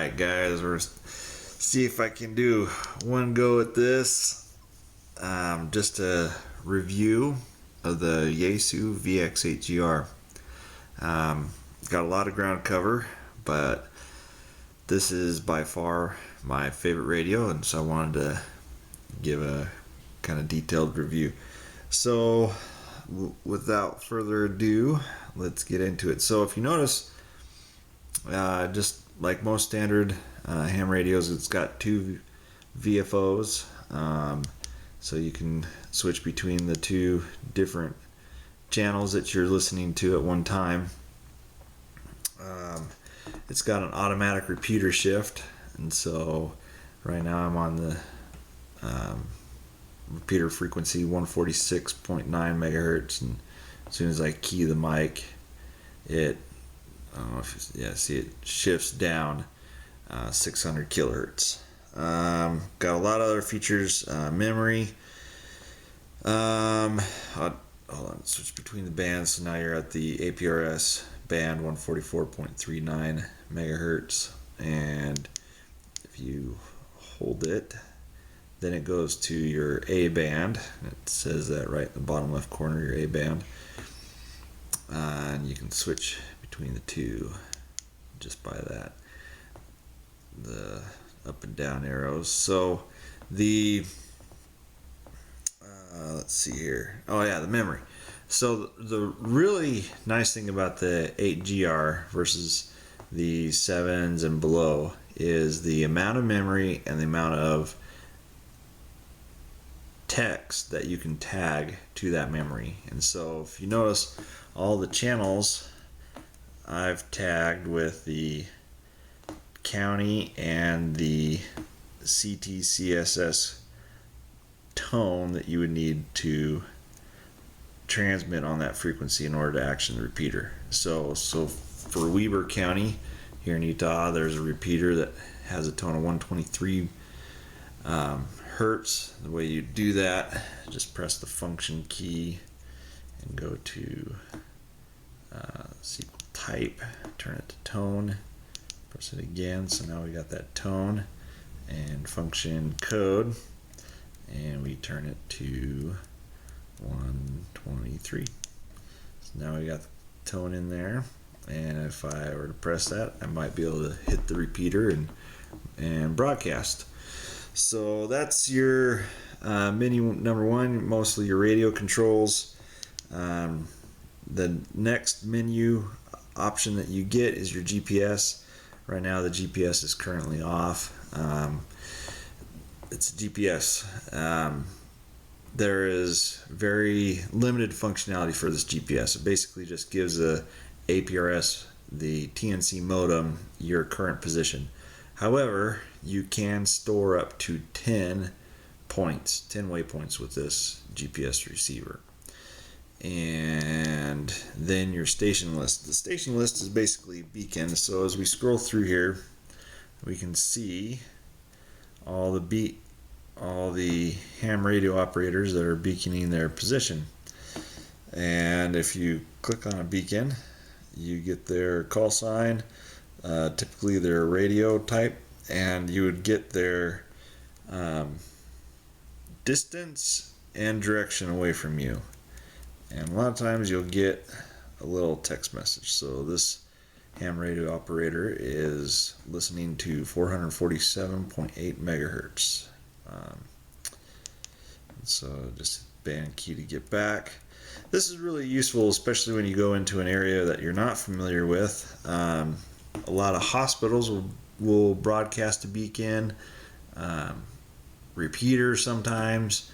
Alright guys, we're see if I can do one go at this. Just a review of the Yaesu VX-8GR. Got a lot of ground cover, but this is by far my favorite radio, and so I wanted to give a kind of detailed review. So without further ado, let's get into it. So if you notice, just like most standard ham radios, it's got two VFOs, so you can switch between the two different channels that you're listening to at one time. It's got an automatic repeater shift, and so right now I'm on the repeater frequency 146.9 megahertz, and as soon as I key the mic, it see it shifts down 600 kilohertz. Got a lot of other features, memory. Hold on, switch between the bands. So now you're at the APRS band 144.39 megahertz, and if you hold it, then it goes to your A band. It says that right in the bottom left corner, your A band, and you can switch between the two just by that, the up and down arrows. So the let's see here. Oh yeah, the memory. So the really nice thing about the 8GR versus the 7s and below is the amount of memory and the amount of text that you can tag to that memory. And so if you notice, all the channels I've tagged with the county and the CTCSS tone that you would need to transmit on that frequency in order to action the repeater. So for Weber County here in Utah, there's a repeater that has a tone of 123 hertz. The way you do that, just press the function key and go to sequence type, turn it to tone, press it again, so now we got that tone, and function code, and we turn it to 123. So now we got the tone in there, and if I were to press that, I might be able to hit the repeater and broadcast. So that's your menu number one, mostly your radio controls. The next menu option that you get is your GPS. Right now the GPS is currently off. It's GPS. There is very limited functionality for this GPS. It basically just gives the APRS, the TNC modem, your current position. However, you can store up to 10 points, 10 waypoints with this GPS receiver. And then your station list. The station list is basically beacons. So as we scroll through here, we can see all the ham radio operators that are beaconing their position. And if you click on a beacon, you get their call sign, typically their radio type, and you would get their distance and direction away from you. And a lot of times you'll get a little text message. So this ham radio operator is listening to 447.8 megahertz. So just band key to get back. This is really useful, especially when you go into an area that you're not familiar with. A lot of hospitals will broadcast a beacon, repeaters sometimes,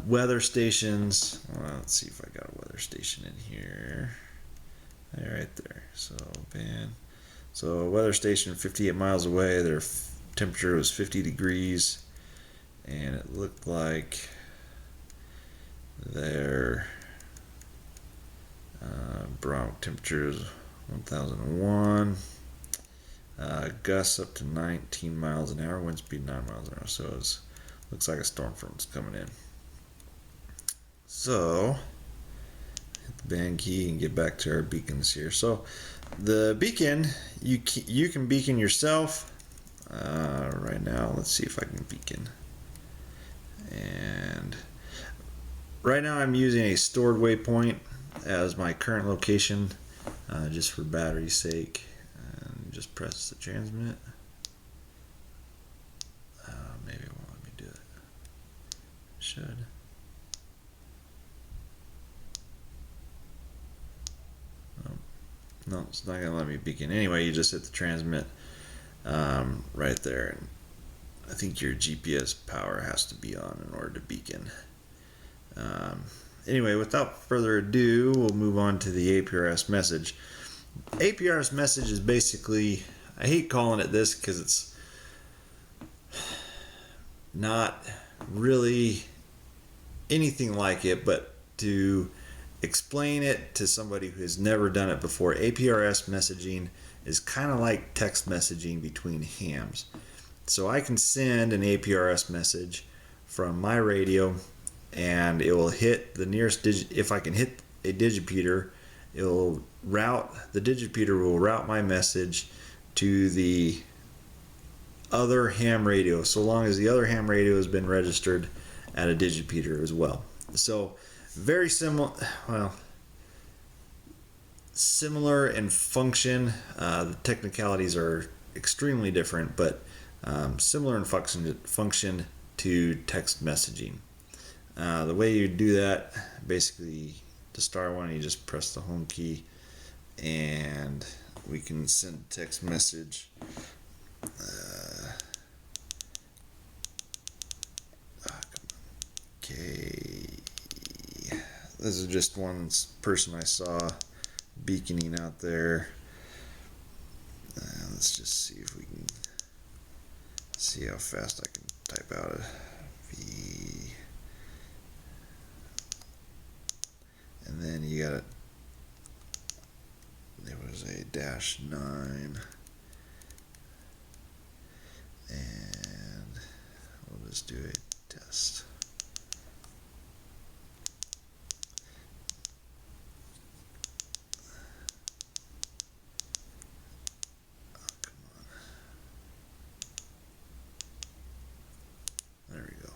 weather stations. Well, let's see if I got a weather station in here. Right there. So band. So weather station 58 miles away. Their temperature was 50 degrees, and it looked like their barometer temperature is 1001. Gusts up to 19 miles an hour. Wind speed 9 miles an hour. So it looks like a storm front's coming in. So hit the band key and get back to our beacons here. So The beacon, you can beacon yourself. Right now, let's see if I can beacon. And right now I'm using a stored waypoint as my current location, just for battery's sake. And just press the transmit. Maybe it won't let me do it. Should. No, it's not gonna let me beacon. Anyway, you just hit the transmit right there, and I think your GPS power has to be on in order to beacon. Anyway, without further ado, we'll move on to the APRS message. APRS message is basically, I hate calling it this because it's not really anything like it, but to explain it to somebody who has never done it before, APRS messaging is kind of like text messaging between hams. So I can send an APRS message from my radio, and it will hit the nearest digit. If I can hit a digipeater, the digipeater will route my message to the other ham radio, so long as the other ham radio has been registered at a digipeater as well. So very similar, well, similar in function. The technicalities are extremely different, but similar in function to text messaging. The way you do that, basically, to start one, you just press the home key, and we can send a text message. Okay, this is just one person I saw beaconing out there. Let's just see if we can see how fast I can type out a V. And then you got it. There was a -9, and we'll just do a test. Oh, come on. There we go.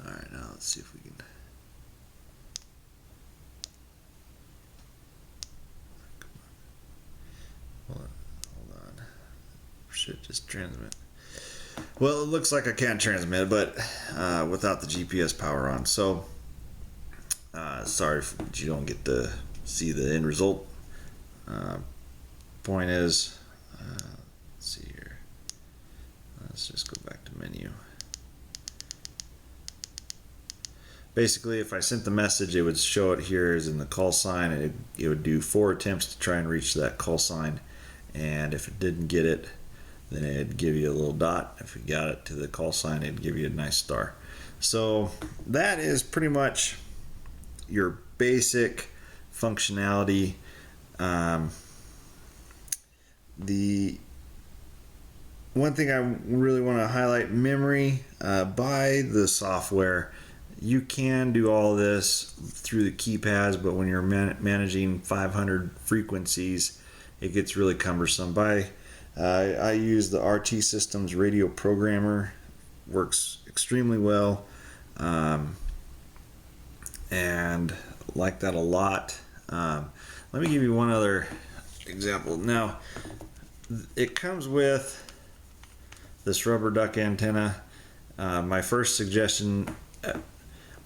All right, now let's see if we can. Hold on. Should just transmit. Well, it looks like I can't transmit, but without the GPS power on. So, sorry if you don't get to see the end result. Point is, let's see here. Let's just go back to menu. Basically, if I sent the message, it would show it here as in the call sign, and it would do 4 attempts to try and reach that call sign. And if it didn't get it, then it'd give you a little dot. If you got it to the call sign, it'd give you a nice star. So that is pretty much your basic functionality. The one thing I really want to highlight, memory. By the software, you can do all this through the keypads, but when you're managing 500 frequencies, it gets really cumbersome. I use the RT Systems Radio Programmer. Works extremely well, and like that a lot. Let me give you one other example. Now, it comes with this rubber duck antenna. My first suggestion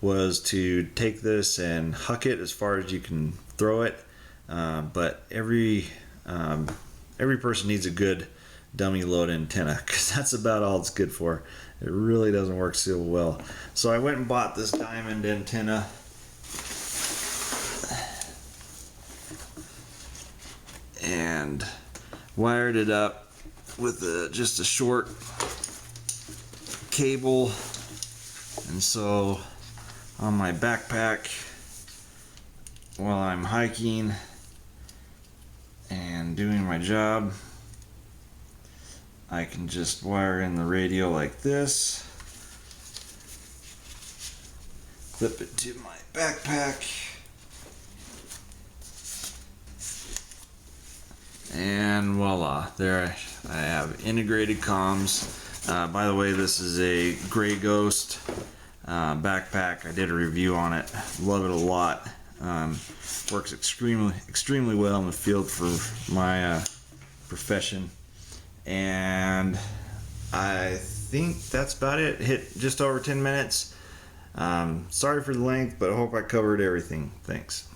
was to take this and huck it as far as you can throw it, but every person needs a good dummy load antenna, because that's about all it's good for. It really doesn't work so well. So I went and bought this diamond antenna, and wired it up with just a short cable. And so on my backpack, while I'm hiking and doing my job, I can just wire in the radio like this, clip it to my backpack, And voila, there I have integrated comms. By the way, this is a Gray Ghost backpack. I did a review on it. Love it a lot. Works extremely well in the field for my profession. And I think that's about it. Hit just over 10 minutes. Sorry for the length, but I hope I covered everything. Thanks.